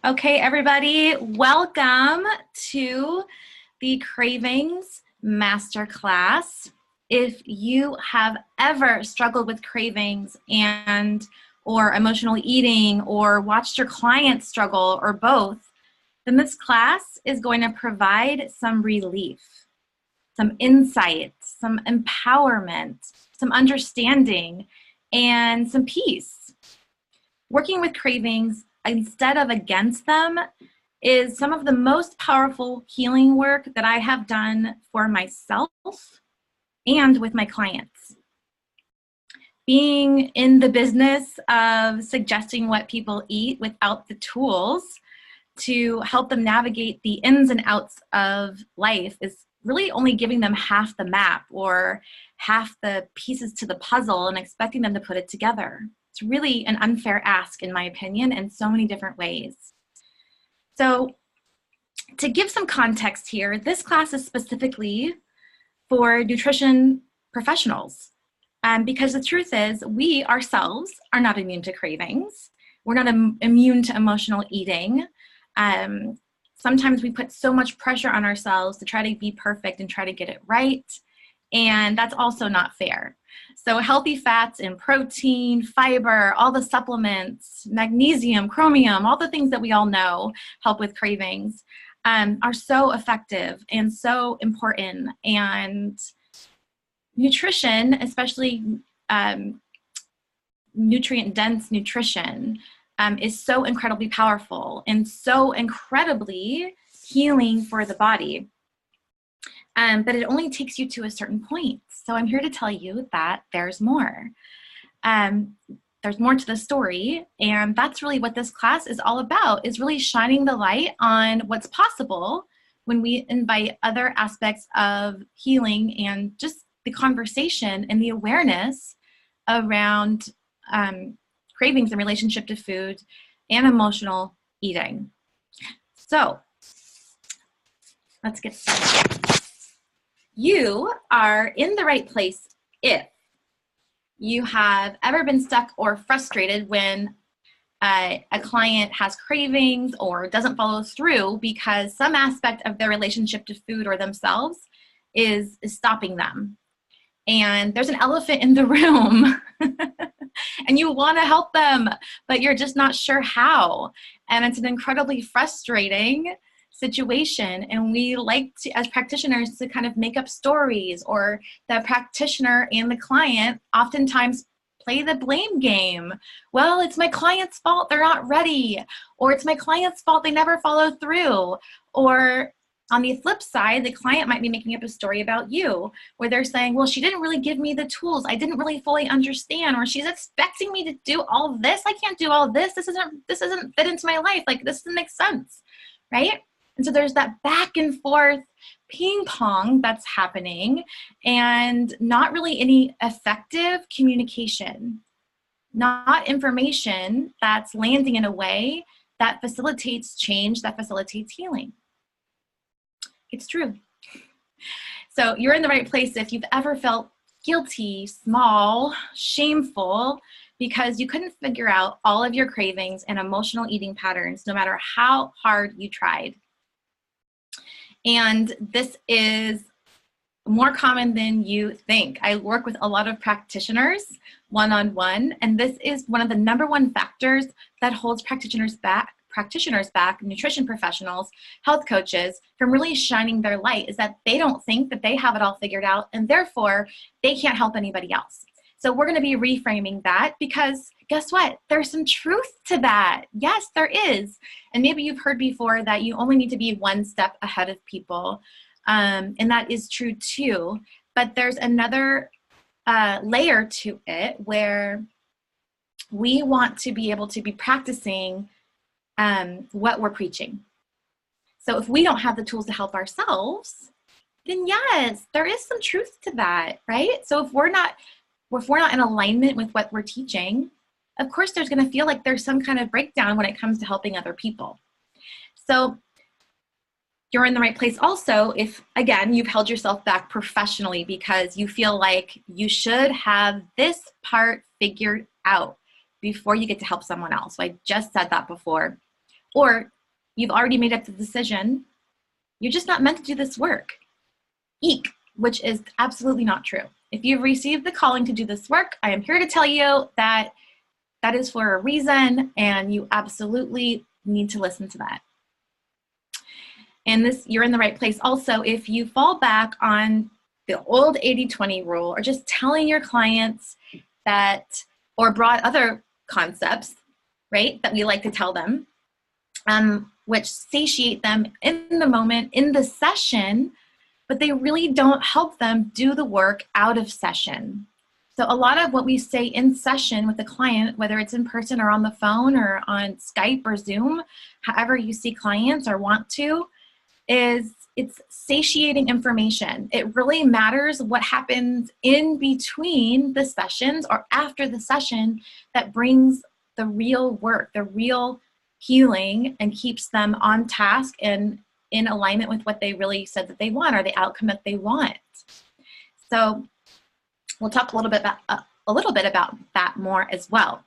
Okay, everybody, welcome to the Cravings Masterclass. If you have ever struggled with cravings or emotional eating or watched your clients struggle or both, then this class is going to provide some relief, some insight, some empowerment, some understanding, and some peace. Working with cravings instead of against them is some of the most powerful healing work that I have done for myself and with my clients. Being in the business of suggesting what people eat without the tools to help them navigate the ins and outs of life is really only giving them half the map or half the pieces to the puzzle and expecting them to put it together. It's really an unfair ask, in my opinion, in so many different ways. So to give some context here, this class is specifically for nutrition professionals. Because the truth is, we ourselves are not immune to cravings. We're not immune to emotional eating. Sometimes we put so much pressure on ourselves to try to be perfect and try to get it right. And that's also not fair. So healthy fats and protein, fiber, all the supplements, magnesium, chromium, all the things that we all know help with cravings are so effective and so important. And nutrition, especially nutrient-dense nutrition, is so incredibly powerful and so incredibly healing for the body. But it only takes you to a certain point. So I'm here to tell you that there's more. There's more to the story, and that's really what this class is all about, is really shining the light on what's possible when we invite other aspects of healing and just the conversation and the awareness around cravings in relationship to food and emotional eating. So let's get started. You are in the right place if you have ever been stuck or frustrated when a client has cravings or doesn't follow through because some aspect of their relationship to food or themselves is stopping them. And there's an elephant in the room and you want to help them, but you're just not sure how. And it's an incredibly frustrating situation, and we like to, as practitioners, to kind of make up stories, or the practitioner and the client oftentimes play the blame game. Well, it's my client's fault they're not ready, or it's my client's fault they never follow through. Or on the flip side, the client might be making up a story about you where they're saying, well, she didn't really give me the tools, I didn't really fully understand, or she's expecting me to do all this, I can't do all this, this doesn't fit into my life, like this doesn't make sense, right? And so there's that back and forth ping pong that's happening, and not really any effective communication, not information that's landing in a way that facilitates change, that facilitates healing. It's true. So you're in the right place if you've ever felt guilty, small, shameful, because you couldn't figure out all of your cravings and emotional eating patterns, no matter how hard you tried. And this is more common than you think. I work with a lot of practitioners one-on-one, and this is one of the #1 factors that holds practitioners back, nutrition professionals, health coaches, from really shining their light, is that they don't think that they have it all figured out, and therefore they can't help anybody else. So we're going to be reframing that, because guess what? There's some truth to that. Yes, there is. And maybe you've heard before that you only need to be one step ahead of people. And that is true too. But there's another layer to it where we want to be able to be practicing what we're preaching. So if we don't have the tools to help ourselves, then yes, there is some truth to that, right? So if we're not in alignment with what we're teaching, of course there's going to feel like there's some kind of breakdown when it comes to helping other people. So you're in the right place also if, again, you've held yourself back professionally because you feel like you should have this part figured out before you get to help someone else. So I just said that before. Or you've already made up the decision, you're just not meant to do this work. Eek, which is absolutely not true. If you've received the calling to do this work, I am here to tell you that that is for a reason, and you absolutely need to listen to that. And this, you're in the right place. Also, if you fall back on the old 80-20 rule, or just telling your clients that, or brought other concepts, right, that we like to tell them, which satiate them in the moment, in the session, but they really don't help them do the work out of session. So a lot of what we say in session with the client, whether it's in person or on the phone or on Skype or Zoom, however you see clients or want to, is it's satiating information. It really matters what happens in between the sessions or after the session that brings the real work, the real healing, and keeps them on task and in alignment with what they really said that they want, or the outcome that they want. So we'll talk a little bit about that more as well.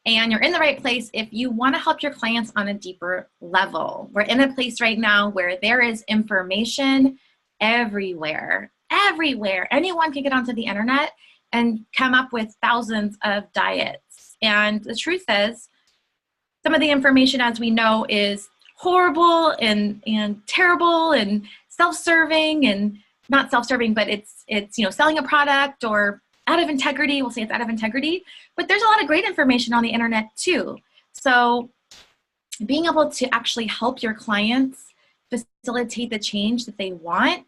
And you're in the right place if you want to help your clients on a deeper level. We're in a place right now where there is information everywhere, everywhere. Anyone can get onto the internet and come up with thousands of diets. And the truth is, some of the information, as we know, is horrible and terrible and self-serving, and not self-serving, but it's selling a product or out of integrity. We'll say it's out of integrity, but there's a lot of great information on the internet too. So being able to actually help your clients facilitate the change that they want,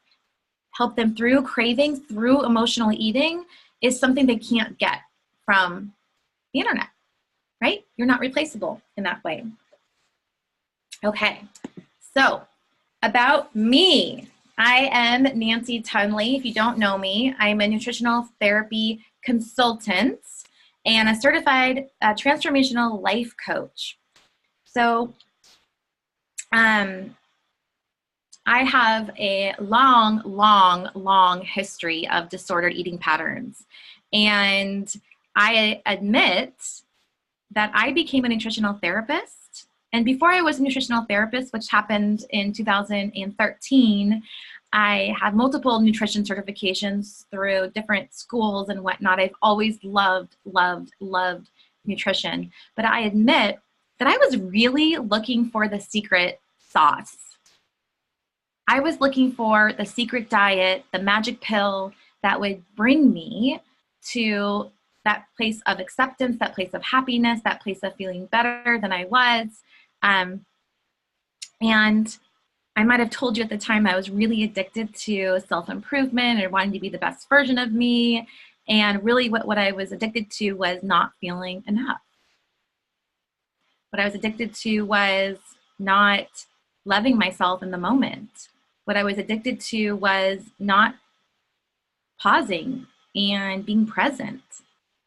help them through cravings, through emotional eating, is something they can't get from the internet, right? You're not replaceable in that way. Okay, so about me. I am Nancy Tunley. If you don't know me, I'm a nutritional therapy consultant and a certified transformational life coach. So I have a long history of disordered eating patterns. And I admit that I became a nutritional therapist. And before I was a nutritional therapist, which happened in 2013, I had multiple nutrition certifications through different schools and whatnot. I've always loved nutrition. But I admit that I was really looking for the secret sauce. I was looking for the secret diet, the magic pill that would bring me to that place of acceptance, that place of happiness, that place of feeling better than I was. And I might have told you at the time I was really addicted to self-improvement and wanting to be the best version of me. And really what I was addicted to was not feeling enough. What I was addicted to was not loving myself in the moment. What I was addicted to was not pausing and being present.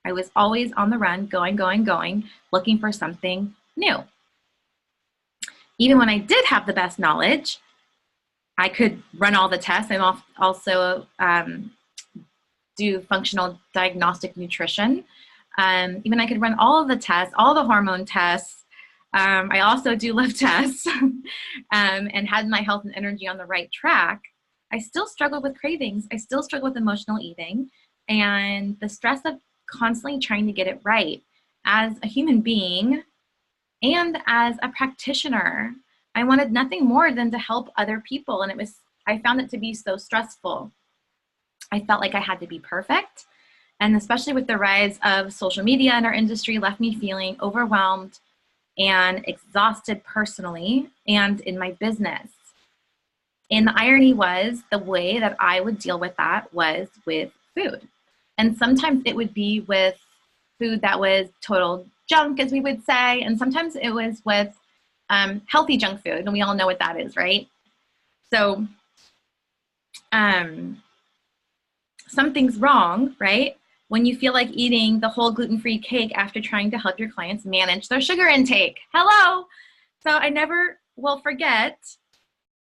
I was always on the run, going, looking for something new. Even when I did have the best knowledge, I could run all the tests. I also do functional diagnostic nutrition. Even I could run all of the tests, all the hormone tests. I also do live tests and had my health and energy on the right track. I still struggle with cravings. I still struggle with emotional eating and the stress of constantly trying to get it right. As a human being and as a practitioner, I wanted nothing more than to help other people. And I found it to be so stressful. I felt like I had to be perfect. And especially with the rise of social media in our industry, left me feeling overwhelmed and exhausted personally and in my business. And the irony was the way that I would deal with that was with food. And sometimes it would be with food that was total junk, as we would say. And sometimes it was with healthy junk food. And we all know what that is, right? So something's wrong, right? When you feel like eating the whole gluten-free cake after trying to help your clients manage their sugar intake. Hello. So I never will forget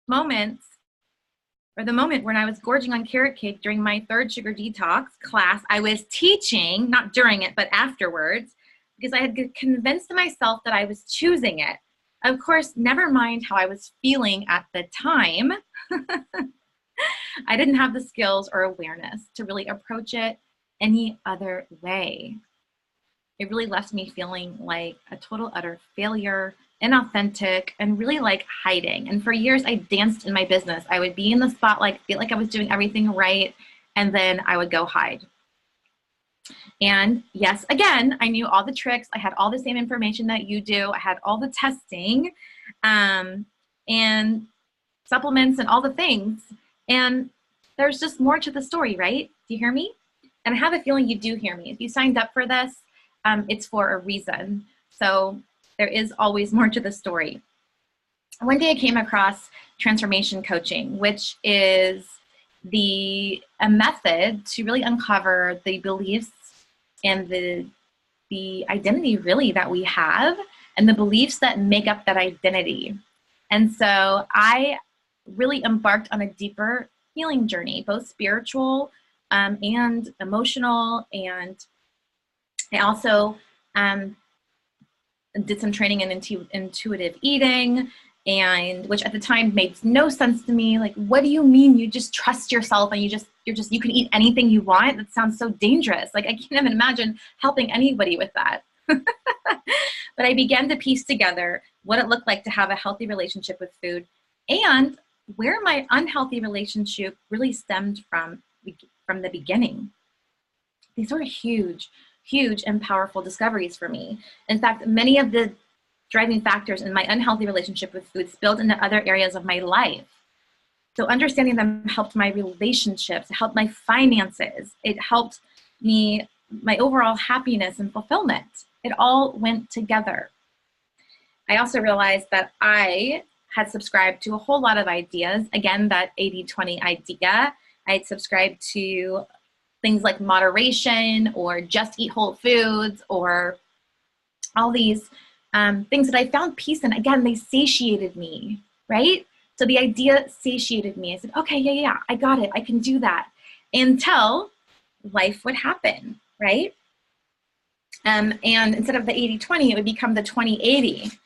moments, or the moment when I was gorging on carrot cake during my 3rd sugar detox class. I was teaching, not during it, but afterwards, because I had convinced myself that I was choosing it. Of course, never mind how I was feeling at the time. I didn't have the skills or awareness to really approach it any other way. It really left me feeling like a total utter failure, inauthentic, and really like hiding. And for years, I danced in my business. I would be in the spotlight, feel like I was doing everything right, and then I would go hide. And yes, again, I knew all the tricks. I had all the same information that you do. I had all the testing and supplements and all the things. And there's just more to the story, right? Do you hear me? And I have a feeling you do hear me. If you signed up for this, it's for a reason. So there is always more to the story. One day I came across transformation coaching, which is a method to really uncover the beliefs and the identity really that we have and the beliefs that make up that identity. And so I really embarked on a deeper healing journey, both spiritual and emotional. And I also did some training in intuitive eating, and which at the time made no sense to me. Like, what do you mean you just trust yourself and you can eat anything you want? That sounds so dangerous. Like, I can't even imagine helping anybody with that. But I began to piece together what it looked like to have a healthy relationship with food and where my unhealthy relationship really stemmed from the beginning. These were huge and powerful discoveries for me. In fact, many of the driving factors in my unhealthy relationship with food spilled into other areas of my life. So understanding them helped my relationships, it helped my finances, it helped me, my overall happiness and fulfillment. It all went together. I also realized that I had subscribed to a whole lot of ideas. Again, that 80-20 idea. I had subscribed to things like moderation or just eat whole foods or all these things that I found peace in. Again, they satiated me, right? So the idea satiated me. I said, okay, yeah, I got it. I can do that. Until life would happen, right? And instead of the 80-20, it would become the 20-80.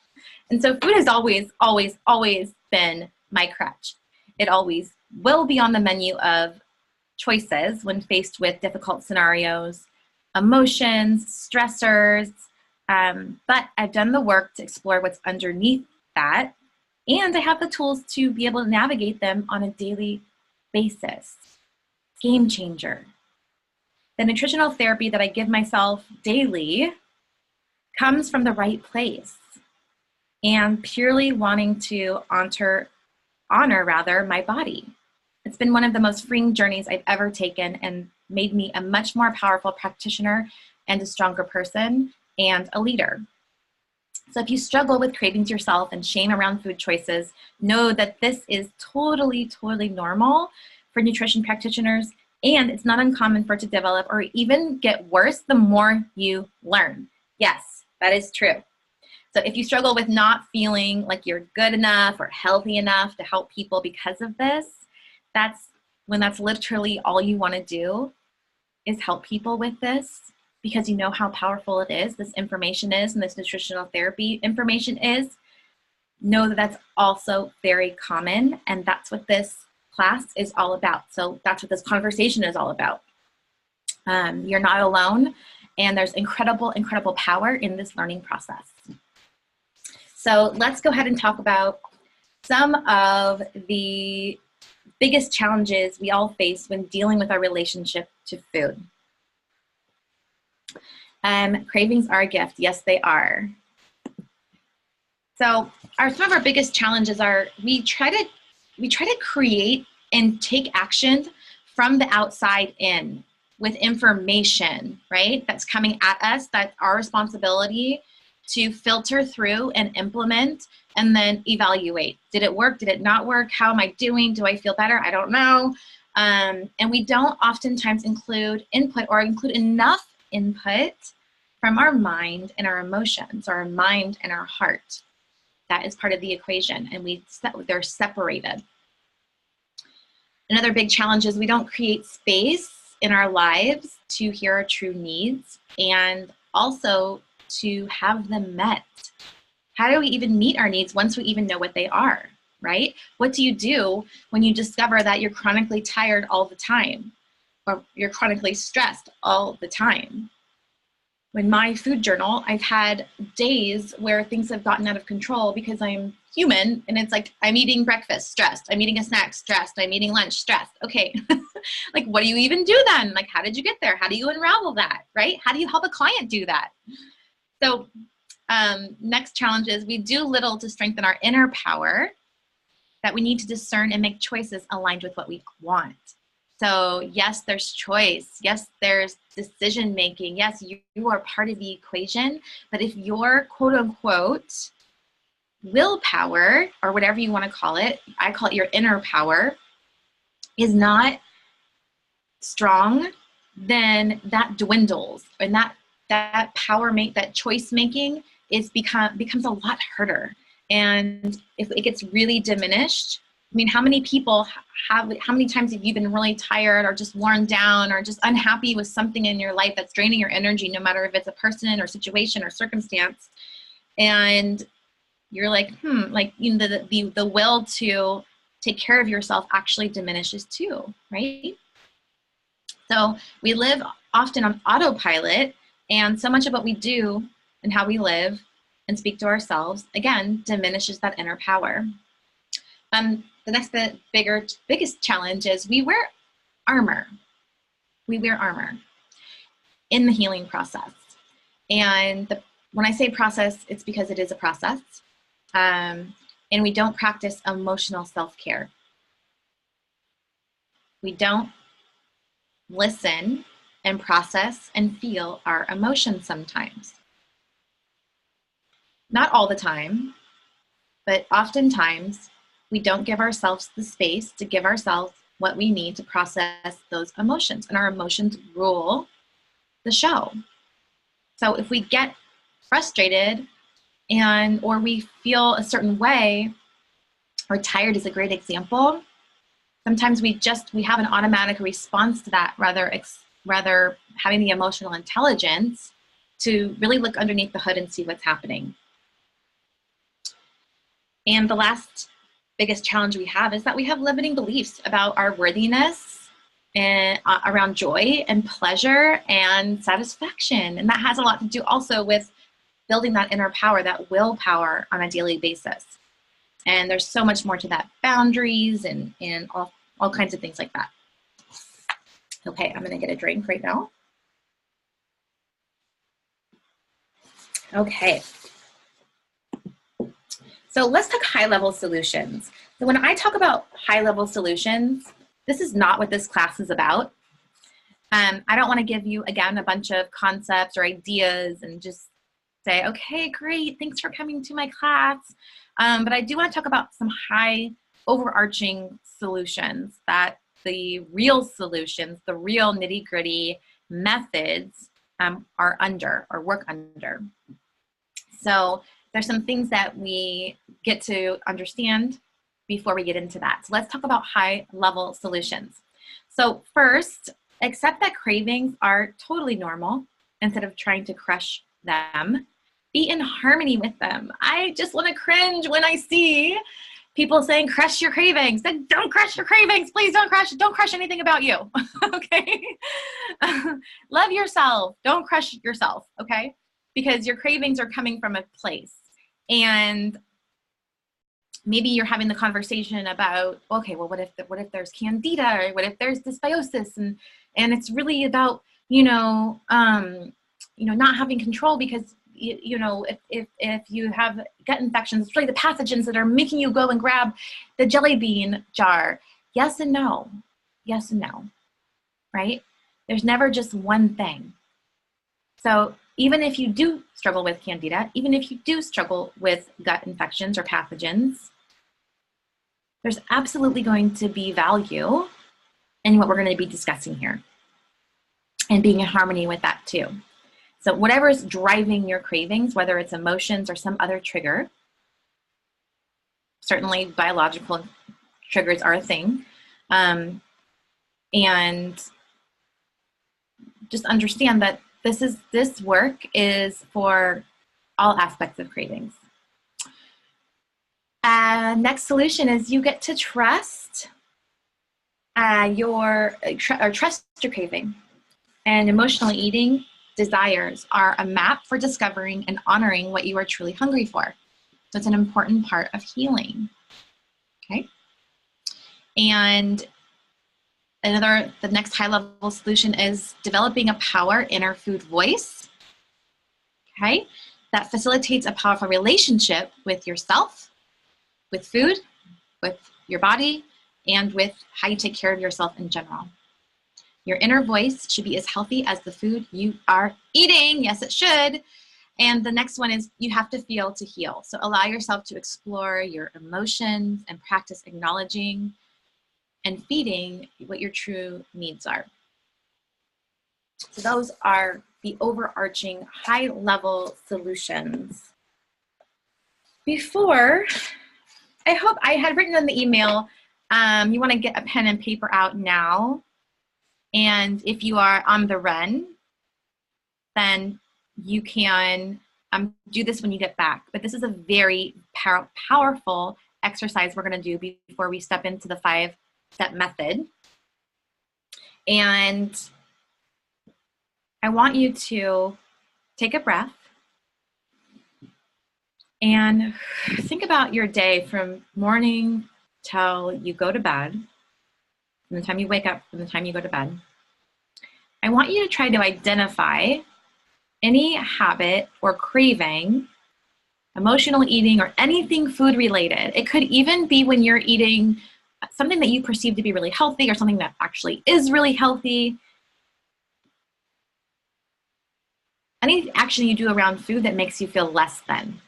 And so food has always been my crutch. It always will be on the menu of choices when faced with difficult scenarios, emotions, stressors. But I've done the work to explore what's underneath that, and I have the tools to be able to navigate them on a daily basis. Game changer. The nutritional therapy that I give myself daily comes from the right place and purely wanting to honor my body. It's been one of the most freeing journeys I've ever taken and made me a much more powerful practitioner and a stronger person and a leader. So if you struggle with cravings yourself and shame around food choices, know that this is totally normal for nutrition practitioners, and it's not uncommon for it to develop or even get worse the more you learn. Yes, that is true. So if you struggle with not feeling like you're good enough or healthy enough to help people because of this, that's literally all you want to do is help people with this, because you know how powerful it is, this information is, and this nutritional therapy information is. Know that that's also very common, and that's what this class is all about. So that's what this conversation is all about. You're not alone, and there's incredible power in this learning process. So let's go ahead and talk about some of the biggest challenges we all face when dealing with our relationship to food. Cravings are a gift. Yes, they are. So some of our biggest challenges are we try to create and take action from the outside in with information, right? That's coming at us. That's our responsibility to filter through and implement and then evaluate. Did it work? Did it not work? How am I doing? Do I feel better? I don't know. And we don't oftentimes include input or include enough input from our mind and our emotions, or our mind and our heart. That is part of the equation, and they're separated. Another big challenge is we don't create space in our lives to hear our true needs and also to have them met. How do we even meet our needs once we even know what they are, right? What do you do when you discover that you're chronically tired all the time, or you're chronically stressed all the time? In my food journal, I've had days where things have gotten out of control because I'm human, and it's like, I'm eating breakfast, stressed. I'm eating a snack, stressed. I'm eating lunch, stressed. Okay, like, what do you even do then? Like, how did you get there? How do you unravel that, right? How do you help a client do that? So next challenge is we do little to strengthen our inner power, that we need to discern and make choices aligned with what we want. So yes, there's choice. Yes, there's decision making. Yes, you are part of the equation. But if your quote unquote willpower, or whatever you want to call it, I call it your inner power, is not strong, then that dwindles, and that power that choice making becomes a lot harder. And if it gets really diminished, I mean, how many times have you been really tired or just worn down or just unhappy with something in your life that's draining your energy, no matter if it's a person or situation or circumstance, and you're like, like, you know, the will to take care of yourself actually diminishes too, right? So we live often on autopilot, and so much of what we do and how we live and speak to ourselves, again, diminishes that inner power. The next biggest challenge is we wear armor. We wear armor in the healing process. And when I say process, it's because it is a process. And we don't practice emotional self-care. We don't listen and process and feel our emotions sometimes. Not all the time, but oftentimes we don't give ourselves the space to give ourselves what we need to process those emotions, and our emotions rule the show. So if we get frustrated or we feel a certain way, or tired is a great example, sometimes we have an automatic response to that, rather having the emotional intelligence to really look underneath the hood and see what's happening. And the last biggest challenge we have is that we have limiting beliefs about our worthiness and around joy and pleasure and satisfaction. And that has a lot to do also with building that inner power, that willpower on a daily basis. And there's so much more to that, boundaries and all kinds of things like that. Okay, I'm gonna get a drink right now. Okay. So let's talk high-level solutions. So when I talk about high-level solutions, this is not what this class is about. I don't want to give you, again, a bunch of concepts or ideas and just say, okay, great, thanks for coming to my class. But I do want to talk about some high overarching solutions, that the real solutions, the real nitty-gritty methods are under or work under. So there's some things that we get to understand before we get into that. So let's talk about high-level solutions. So first, accept that cravings are totally normal instead of trying to crush them. Be in harmony with them. I just want to cringe when I see people saying, crush your cravings. Then don't crush your cravings. Please don't crush anything about you, okay? Love yourself. Don't crush yourself, okay? Because your cravings are coming from a place. And maybe you're having the conversation about, okay, well, what if there's candida, or what if there's dysbiosis, and it's really about, not having control, because if you have gut infections, it's really the pathogens that are making you go and grab the jelly bean jar. Yes and no, right? There's never just one thing. So even if you do struggle with candida, even if you do struggle with gut infections or pathogens, there's absolutely going to be value in what we're going to be discussing here, and being in harmony with that too. So whatever is driving your cravings, whether it's emotions or some other trigger, certainly biological triggers are a thing, and just understand that this work is for all aspects of cravings. Next solution is you get to trust trust your craving. And emotional eating desires are a map for discovering and honoring what you are truly hungry for. So it's an important part of healing. Okay. And the next high level solution is developing a power inner food voice. Okay. That facilitates a powerful relationship with yourself, with food, with your body, and with how you take care of yourself in general. Your inner voice should be as healthy as the food you are eating. Yes, it should. And the next one is you have to feel to heal. So allow yourself to explore your emotions and practice acknowledging and feeding what your true needs are. So those are the overarching high-level solutions. Before, I hope I had written in the email, you want to get a pen and paper out now. And if you are on the run, then you can do this when you get back. But this is a very powerful exercise we're going to do before we step into the 5-step method. And I want you to take a breath and think about your day from morning till you go to bed, from the time you wake up, from the time you go to bed. I want you to try to identify any habit or craving, emotional eating, or anything food related. It could even be when you're eating something that you perceive to be really healthy or something that actually is really healthy. Any action you do around food that makes you feel less than.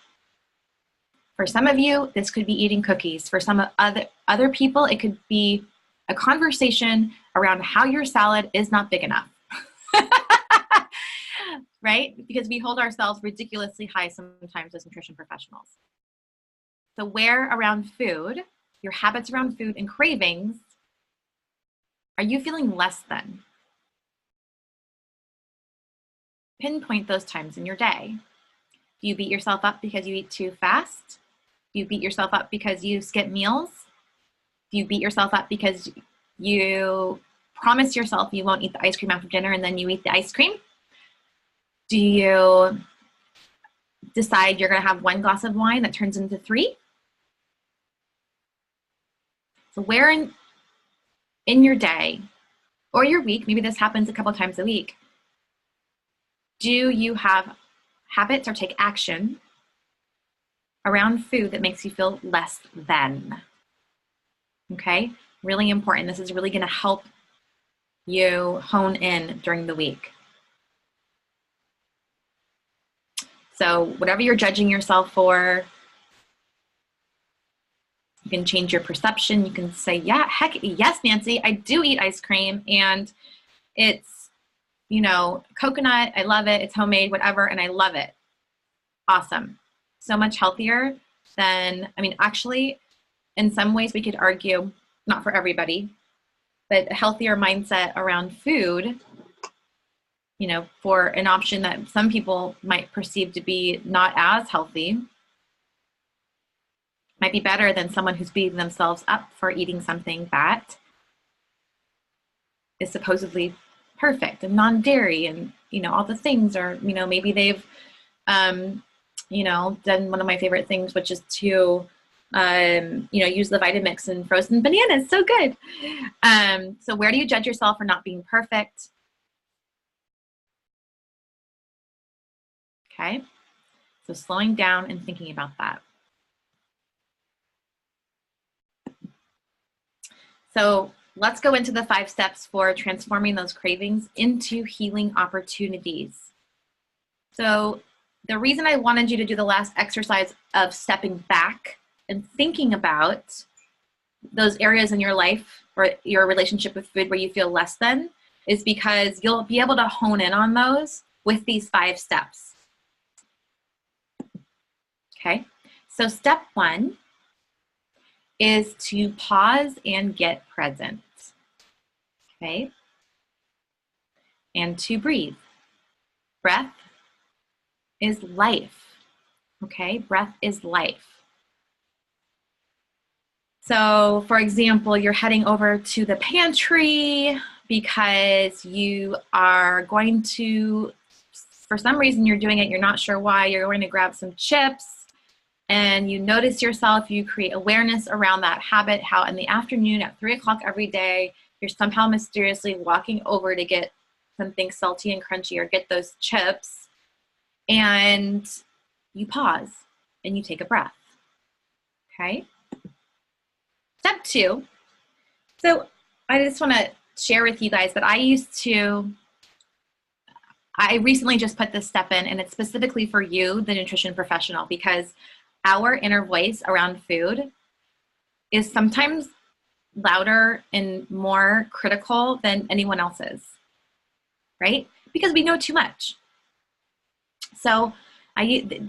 For some of you, this could be eating cookies. For some other people, it could be a conversation around how your salad is not big enough. Right? Because we hold ourselves ridiculously high sometimes as nutrition professionals. So where around food, your habits around food and cravings, are you feeling less than? Pinpoint those times in your day. Do you beat yourself up because you eat too fast? Do you beat yourself up because you skip meals? Do you beat yourself up because you promise yourself you won't eat the ice cream after dinner and then you eat the ice cream? Do you decide you're going to have 1 glass of wine that turns into 3? So where in your day or your week, maybe this happens a couple times a week, do you have habits or take action around food that makes you feel less than? Okay, really important. This is really going to help you hone in during the week. So whatever you're judging yourself for, you can change your perception. You can say, yeah, heck yes, Nancy, I do eat ice cream and it's, you know, coconut, I love it, it's homemade, whatever, and I love it. Awesome. So much healthier than, I mean, actually, in some ways we could argue, not for everybody, but a healthier mindset around food, you know, for an option that some people might perceive to be not as healthy, might be better than someone who's beating themselves up for eating something that is supposedly perfect and non-dairy and, you know, all the things, or, you know, maybe they've, you know, done one of my favorite things, which is to, you know, use the Vitamix and frozen bananas. So good. So where do you judge yourself for not being perfect? Okay. So slowing down and thinking about that. So let's go into the 5 steps for transforming those cravings into healing opportunities. So the reason I wanted you to do the last exercise of stepping back and thinking about those areas in your life or your relationship with food where you feel less than is because you'll be able to hone in on those with these 5 steps. Okay, so step 1 is to pause and get present. Okay, and to breathe. Breath is life. Okay, breath is life. So for example, you're heading over to the pantry because you are going to, for some reason you're doing it, you're not sure why, you're going to grab some chips, and you notice yourself, you create awareness around that habit, how in the afternoon at 3 o'clock every day, you're somehow mysteriously walking over to get something salty and crunchy or get those chips, and you pause and you take a breath, okay? Step 2, so I just want to share with you guys that I recently just put this step in, and it's specifically for you, the nutrition professional, because our inner voice around food is sometimes louder and more critical than anyone else's, right? Because we know too much. So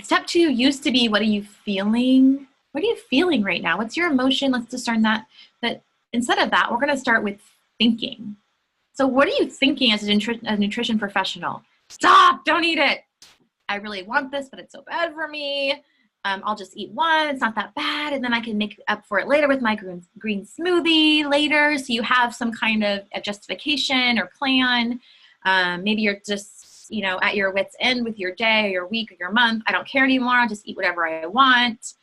step 2 used to be, what are you feeling? What are you feeling right now? What's your emotion? Let's discern that. But instead of that, we're going to start with thinking. So what are you thinking as a nutrition professional? Stop, don't eat it. I really want this, but it's so bad for me. I'll just eat one, it's not that bad, and then I can make up for it later with my green smoothie later. So you have some kind of a justification or plan. Maybe you're just, you know, at your wit's end with your day or your week or your month. I don't care anymore, I'll just eat whatever I want.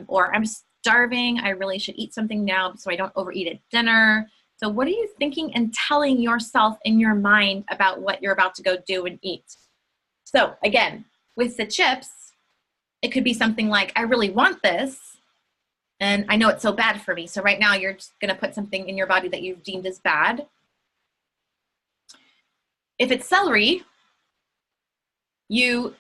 Or I'm starving, I really should eat something now so I don't overeat at dinner. So what are you thinking and telling yourself in your mind about what you're about to go do and eat? So again, with the chips, it could be something like, I really want this, and I know it's so bad for me. So right now you're just going to put something in your body that you've deemed as bad. If it's celery, you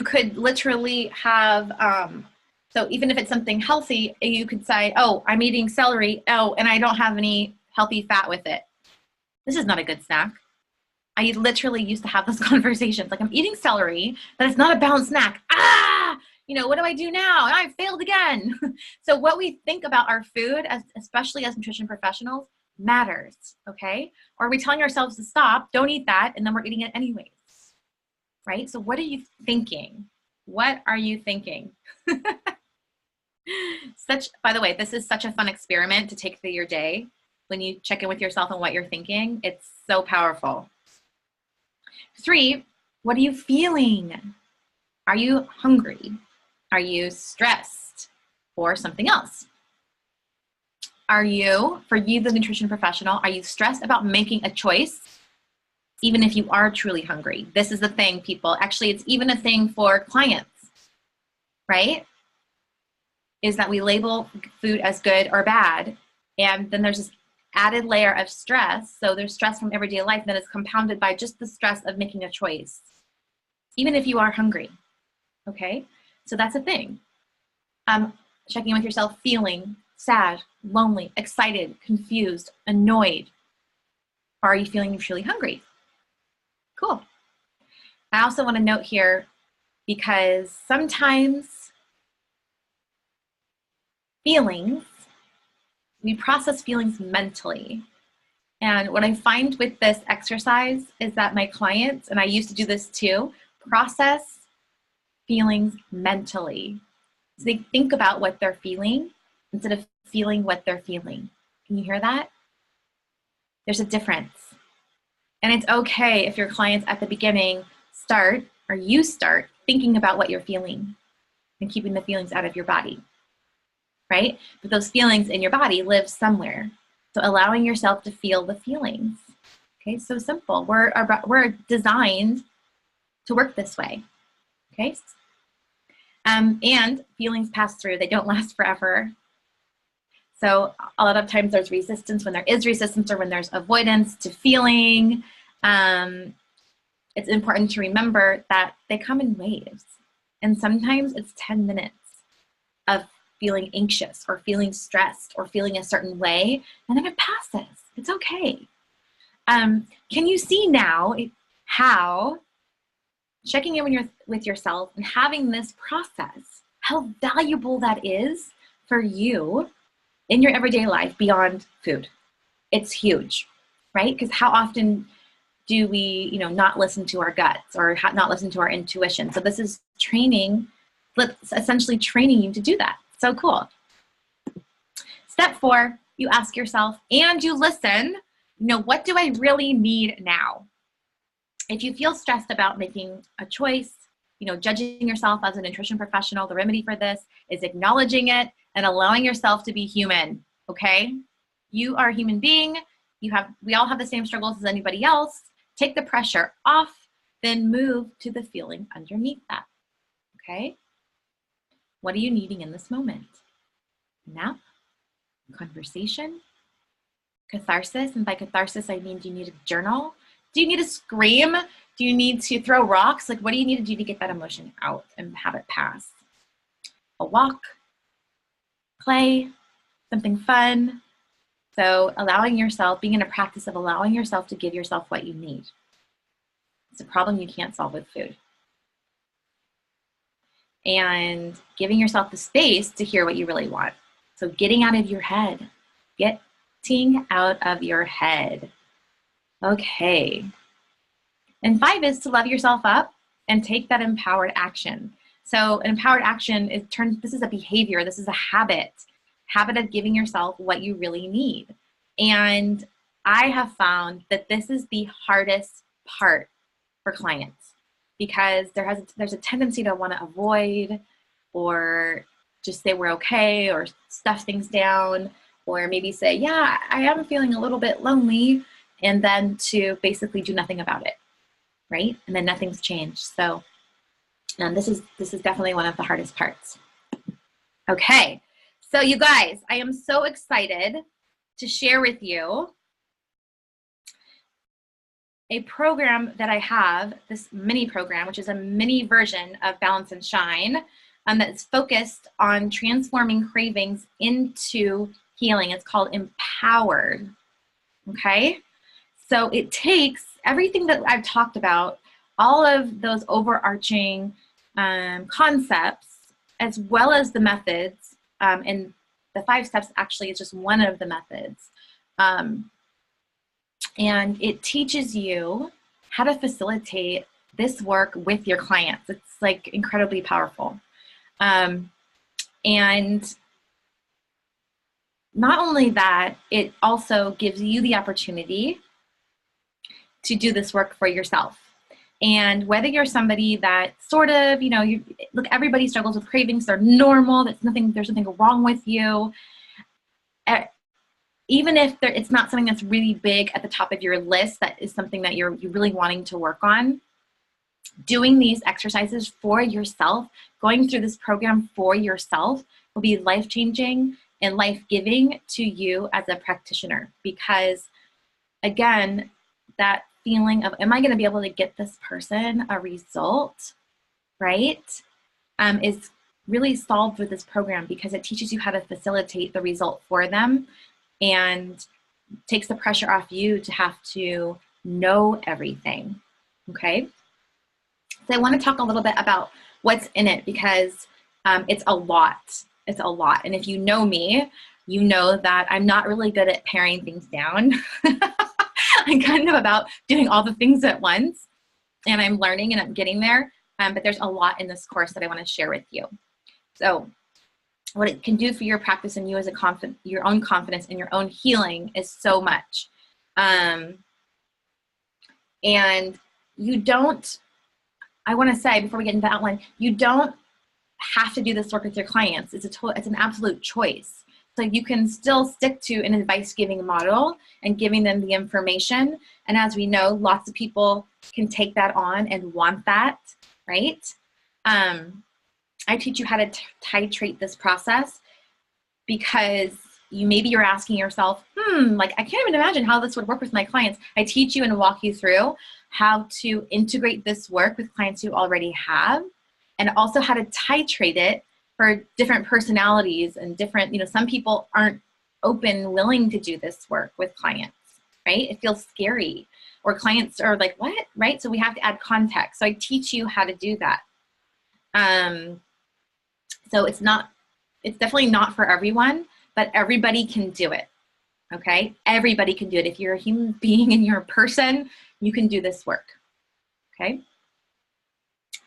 could literally have, so even if it's something healthy, you could say, oh, I'm eating celery, oh, and I don't have any healthy fat with it. This is not a good snack. I literally used to have those conversations, like, I'm eating celery, but it's not a balanced snack. Ah, you know, what do I do now? And I failed again. So what we think about our food, especially as nutrition professionals, matters, okay? Or are we telling ourselves to stop, don't eat that, and then we're eating it anyways, right? So what are you thinking? What are you thinking? By the way, this is such a fun experiment to take through your day. When you check in with yourself and what you're thinking, it's so powerful. 3, what are you feeling? Are you hungry? Are you stressed? Or something else? For you, the nutrition professional, are you stressed about making a choice, even if you are truly hungry? This is the thing, people. Actually, it's even a thing for clients, right? Is that we label food as good or bad, and then there's this added layer of stress. So there's stress from everyday life that is compounded by just the stress of making a choice, even if you are hungry, okay? So that's a thing. Checking in with yourself, feeling sad, lonely, excited, confused, annoyed. Or are you feeling truly hungry? Cool. I also want to note here, because sometimes we process feelings mentally. And what I find with this exercise is that my clients, and I used to do this too, process feelings mentally. So they think about what they're feeling instead of feeling what they're feeling. Can you hear that? There's a difference. And it's okay if your clients at the beginning you start thinking about what you're feeling and keeping the feelings out of your body, right? But those feelings in your body live somewhere. So allowing yourself to feel the feelings. Okay, so simple. We're designed to work this way. Okay, and feelings pass through. They don't last forever. So a lot of times there's resistance when there is resistance, or when there's avoidance to feeling. It's important to remember that they come in waves. And sometimes it's 10 minutes of feeling anxious or feeling stressed or feeling a certain way, and then it passes. It's okay. Can you see now how checking in with yourself and having this process, how valuable that is for you in your everyday life beyond food? It's huge, right? Because how often do we, not listen to our guts or not listen to our intuition? So this is training essentially training you to do that. So cool. Step 4, you ask yourself and you listen, what do I really need now? If you feel stressed about making a choice, judging yourself as a nutrition professional, the remedy for this is acknowledging it and allowing yourself to be human, okay? You are a human being. We all have the same struggles as anybody else. Take the pressure off, then move to the feeling underneath that, okay? What are you needing in this moment? Nap, conversation, catharsis, and by catharsis, I mean, do you need a journal? Do you need to scream? Do you need to throw rocks? Like, what do you need to do to get that emotion out and have it pass? A walk, play, something fun. So being in a practice of allowing yourself to give yourself what you need. It's a problem you can't solve with food. And giving yourself the space to hear what you really want. So getting out of your head. Getting out of your head. Okay. And 5 is to love yourself up and take that empowered action. So an empowered action this is a behavior, this is a habit of giving yourself what you really need. And I have found that this is the hardest part for clients because there's a tendency to want to avoid or just say we're okay or stuff things down or maybe say, yeah, I am feeling a little bit lonely, and then to basically do nothing about it, right? And then nothing's changed. So this is definitely one of the hardest parts. Okay, so you guys, I am so excited to share with you a program that I have, this mini program, which is a mini version of Balance and Shine, that's focused on transforming cravings into healing. It's called Empowered, okay? So it takes everything that I've talked about, all of those overarching concepts, as well as the methods, and the 5 steps actually is just one of the methods. And it teaches you how to facilitate this work with your clients. It's like incredibly powerful. And not only that, it also gives you the opportunity to do this work for yourself. And whether you're somebody that sort of, look, everybody struggles with cravings. They're normal. There's nothing wrong with you. Even if it's not something that's really big at the top of your list, that is something that you're really wanting to work on, doing these exercises for yourself, going through this program for yourself will be life-changing and life-giving to you as a practitioner. Because again, that feeling of, am I going to be able to get this person a result, right, is really solved with this program because it teaches you how to facilitate the result for them and takes the pressure off you to have to know everything, okay? So I want to talk a little bit about what's in it because it's a lot. It's a lot. And if you know me, you know that I'm not really good at paring things down. I'm kind of about doing all the things at once, and I'm learning and I'm getting there. But there's a lot in this course that I want to share with you. So what it can do for your practice and you as your own confidence and your own healing is so much. And you don't, I want to say before we get into that one, you don't have to do this work with your clients. It's an absolute choice. So you can still stick to an advice-giving model and giving them the information. And as we know, lots of people can take that on and want that, right? I teach you how to titrate this process because maybe you're asking yourself, like I can't even imagine how this would work with my clients. I teach you and walk you through how to integrate this work with clients you already have, and also how to titrate it for different personalities and different, some people aren't willing to do this work with clients, right? It feels scary, or clients are like, what, right? So we have to add context. So I teach you how to do that. So it's definitely not for everyone, but everybody can do it, okay? Everybody can do it. If you're a human being and you're a person, you can do this work, okay?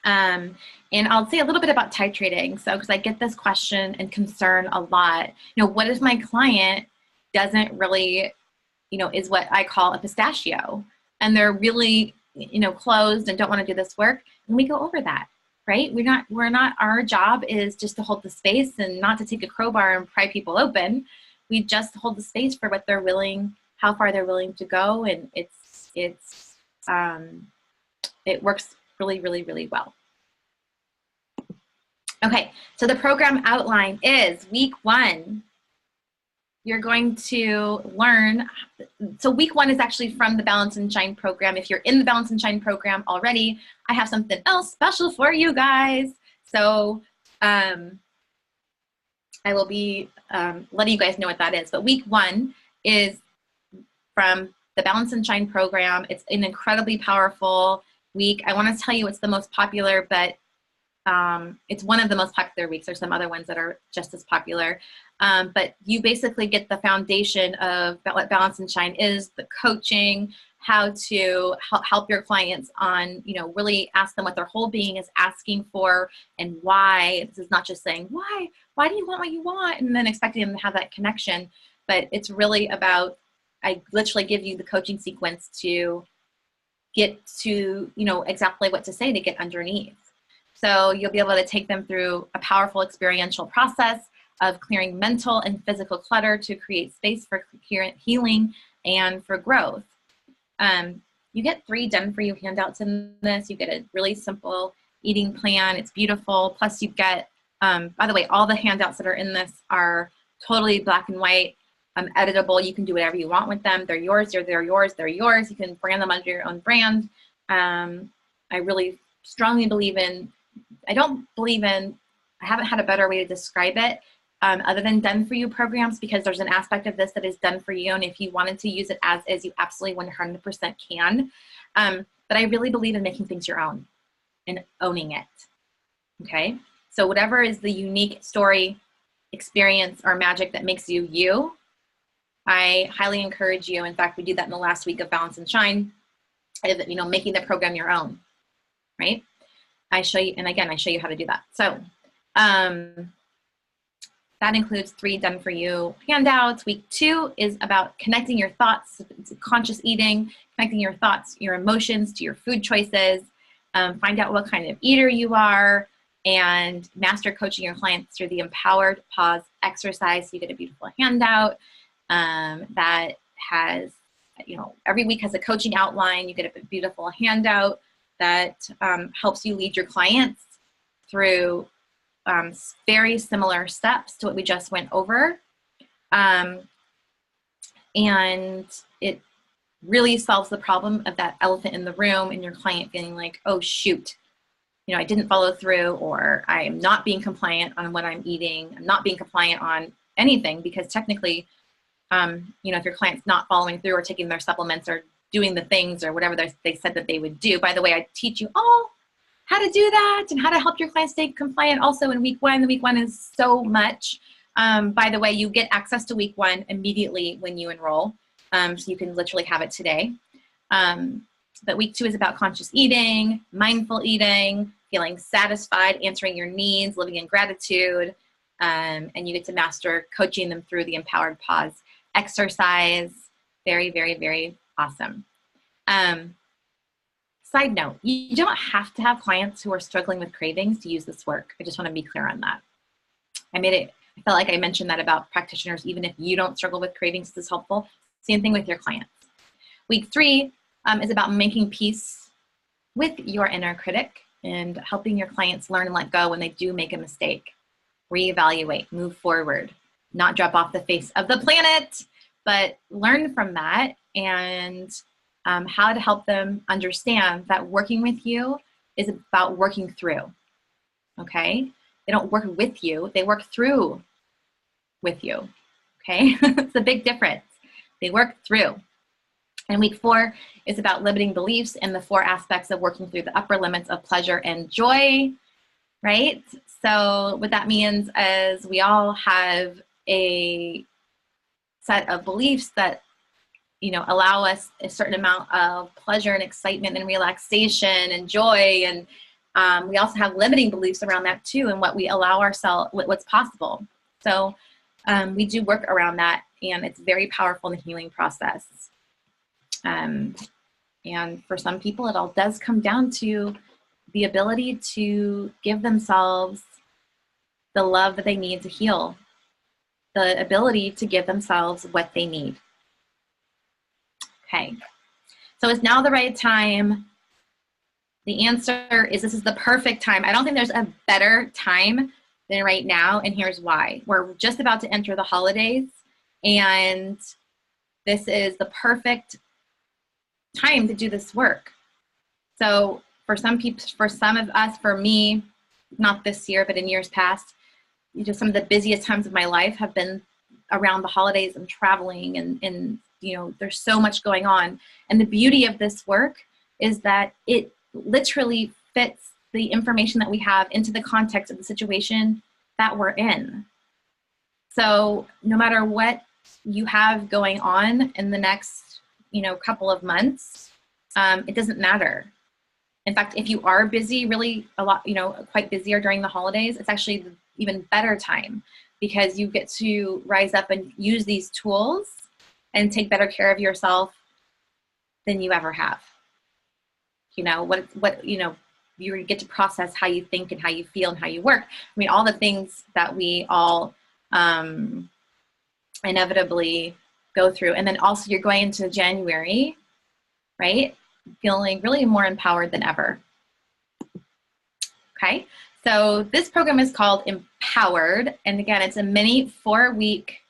And I'll say a little bit about titrating. So, because I get this question and concern a lot, what if my client doesn't really, is what I call a pistachio, and they're really, closed and don't want to do this work? And we go over that, right? Our job is just to hold the space and not to take a crowbar and pry people open. We just hold the space for what they're willing, how far they're willing to go. And it works really, really, really well. Okay, so the program outline is week 1. You're going to learn, so week 1 is actually from the Balance and Shine program. If you're in the Balance and Shine program already, I have something else special for you guys. So I will be letting you guys know what that is. But week 1 is from the Balance and Shine program. It's an incredibly powerful week. I want to tell you it's the most popular, but it's one of the most popular weeks. There's some other ones that are just as popular. But you basically get the foundation of what Balance and Shine is, the coaching, how to help your clients on, really ask them what their whole being is asking for and why. This is not just saying, why do you want what you want? And then expecting them to have that connection. But it's really about, I literally give you the coaching sequence to get to, exactly what to say to get underneath. So you'll be able to take them through a powerful experiential process of clearing mental and physical clutter to create space for healing and for growth. You get 3 done-for-you handouts in this. You get a really simple eating plan. It's beautiful. Plus you get, by the way, all the handouts that are in this are totally black and white, editable. You can do whatever you want with them. They're yours, they're yours, they're yours. You can brand them under your own brand. I really strongly believe in, I haven't had a better way to describe it other than done for you programs, because there's an aspect of this that is done for you. And if you wanted to use it as is, you absolutely 100% can. But I really believe in making things your own and owning it. Okay. So whatever is the unique story, experience, or magic that makes you you, I highly encourage you. In fact, we do that in the last week of Balance and Shine, making the program your own, right? I show you, and again, I show you how to do that. So that includes 3 done for you handouts. Week 2 is about connecting your thoughts, conscious eating, connecting your thoughts, your emotions to your food choices, find out what kind of eater you are, and master coaching your clients through the empowered pause exercise. So you get a beautiful handout that has, every week has a coaching outline. You get a beautiful handout that helps you lead your clients through very similar steps to what we just went over. And it really solves the problem of that elephant in the room and your client feeling like, oh, shoot, I didn't follow through, or I am not being compliant on what I'm eating. I'm not being compliant on anything, because technically, if your client's not following through or taking their supplements or doing the things or whatever they said that they would do. By the way, I teach you all how to do that and how to help your clients stay compliant also in week 1. The week 1 is so much. By the way, you get access to week 1 immediately when you enroll. So you can literally have it today. But week 2 is about conscious eating, mindful eating, feeling satisfied, answering your needs, living in gratitude. And you get to master coaching them through the empowered pause exercise. Very, very, very awesome. Side note, you don't have to have clients who are struggling with cravings to use this work. I just want to be clear on that. I felt like I mentioned that about practitioners. Even if you don't struggle with cravings, this is helpful. Same thing with your clients. Week 3 is about making peace with your inner critic and helping your clients learn and let go when they do make a mistake. Reevaluate, move forward, not drop off the face of the planet, but learn from that and how to help them understand that working with you is about working through, okay? They don't work with you, they work through with you, okay? It's a big difference. They work through. And week 4 is about limiting beliefs and the 4 aspects of working through the upper limits of pleasure and joy, right? So what that means is we all have a set of beliefs that allow us a certain amount of pleasure and excitement and relaxation and joy and We also have limiting beliefs around that too, and what we allow ourselves, what's possible. So we do work around that, and it's very powerful in the healing process. And for some people, it all does come down to the ability to give themselves the love that they need to heal, the ability to give themselves what they need. Okay, so is now the right time? The answer is this is the perfect time. I don't think there's a better time than right now, and here's why. We're just about to enter the holidays, and this is the perfect time to do this work. So for some people, for some of us, for me, not this year, but in years past, some of the busiest times of my life have been around the holidays and traveling, and there's so much going on. And the beauty of this work is that it literally fits the information that we have into the context of the situation that we're in. So no matter what you have going on in the next, couple of months, it doesn't matter. In fact, if you are busy, really a lot, quite busier during the holidays, it's actually the even better time, because you get to rise up and use these tools and take better care of yourself than you ever have. You get to process how you think and how you feel and how you work. I mean, all the things that we all inevitably go through. And then also you're going into January, right? Feeling really more empowered than ever. Okay, so this program is called Empowered. And again, it's a mini 4-week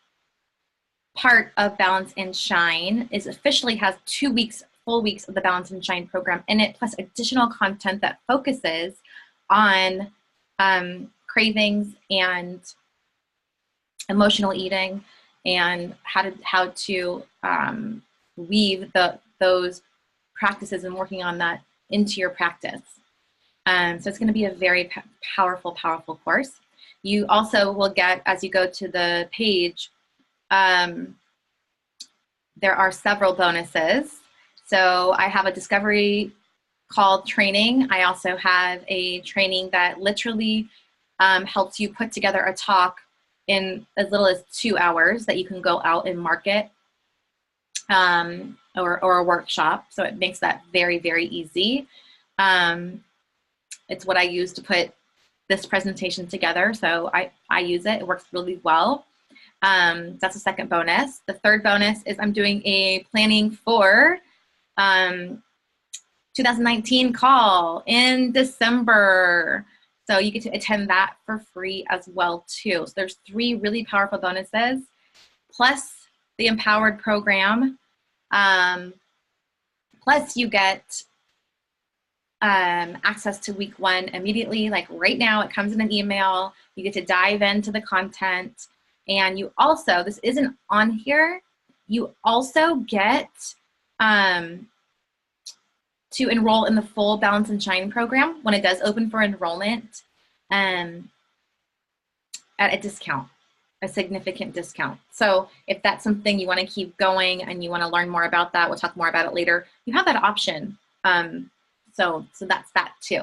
part of Balance and Shine. It officially has 2 weeks, full weeks of the Balance and Shine program in it, plus additional content that focuses on cravings and emotional eating, and how to weave those practices and working on that into your practice. So it's going to be a very powerful course. You also will get, as you go to the page, there are several bonuses. So I have a discovery call training. I also have a training that literally helps you put together a talk in as little as 2 hours that you can go out and market, or a workshop. So it makes that very, very easy. It's what I use to put this presentation together. So I use it. It works really well. That's the second bonus. The third bonus is I'm doing a planning for 2019 call in December. So you get to attend that for free as well too. So there's 3 really powerful bonuses, plus the Empowered program. Plus you get access to week 1 immediately. Like right now, it comes in an email. You get to dive into the content. And you also, this isn't on here, you also get to enroll in the full Balance and Shine program when it does open for enrollment at a discount, a significant discount. So if that's something you want to keep going and you want to learn more about that, we'll talk more about it later, you have that option. So that's that too.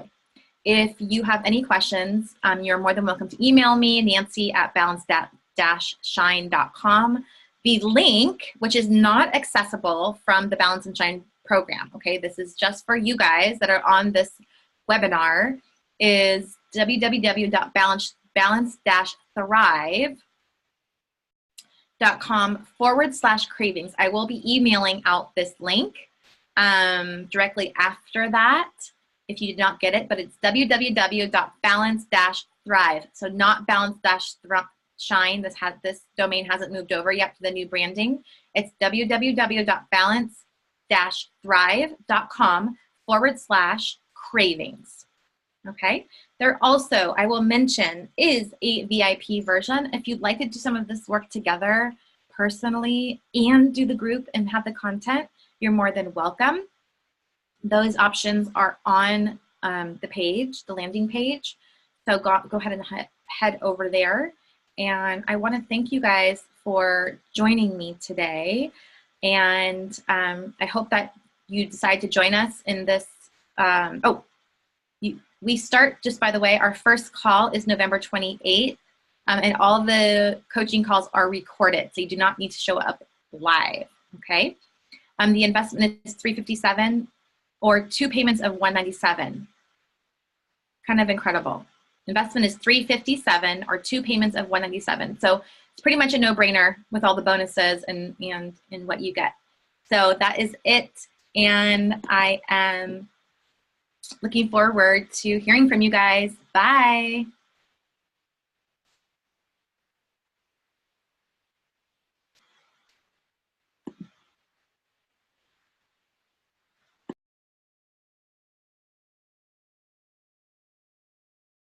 If you have any questions, you're more than welcome to email me, nancy@balance-shine.com. The link, which is not accessible from the Balance and Shine program, okay, this is just for you guys that are on this webinar, is www.balance-thrive.com/cravings. I will be emailing out this link directly after that if you did not get it, but it's www.balance-thrive. So not balance-shine. This domain hasn't moved over yet to the new branding. It's www.balance-thrive.com/cravings. Okay. There also, I will mention, is a VIP version. If you'd like to do some of this work together personally and do the group and have the content, you're more than welcome. Those options are on the page, the landing page. So go ahead and head over there. And I want to thank you guys for joining me today. And I hope that you decide to join us in this. We start, just by the way, our first call is November 28th, and all the coaching calls are recorded, so you do not need to show up live, okay? The investment is $357 or 2 payments of $197. Kind of incredible. Investment is $357 or 2 payments of $197. So it's pretty much a no-brainer with all the bonuses and what you get. So that is it. And I am looking forward to hearing from you guys. Bye.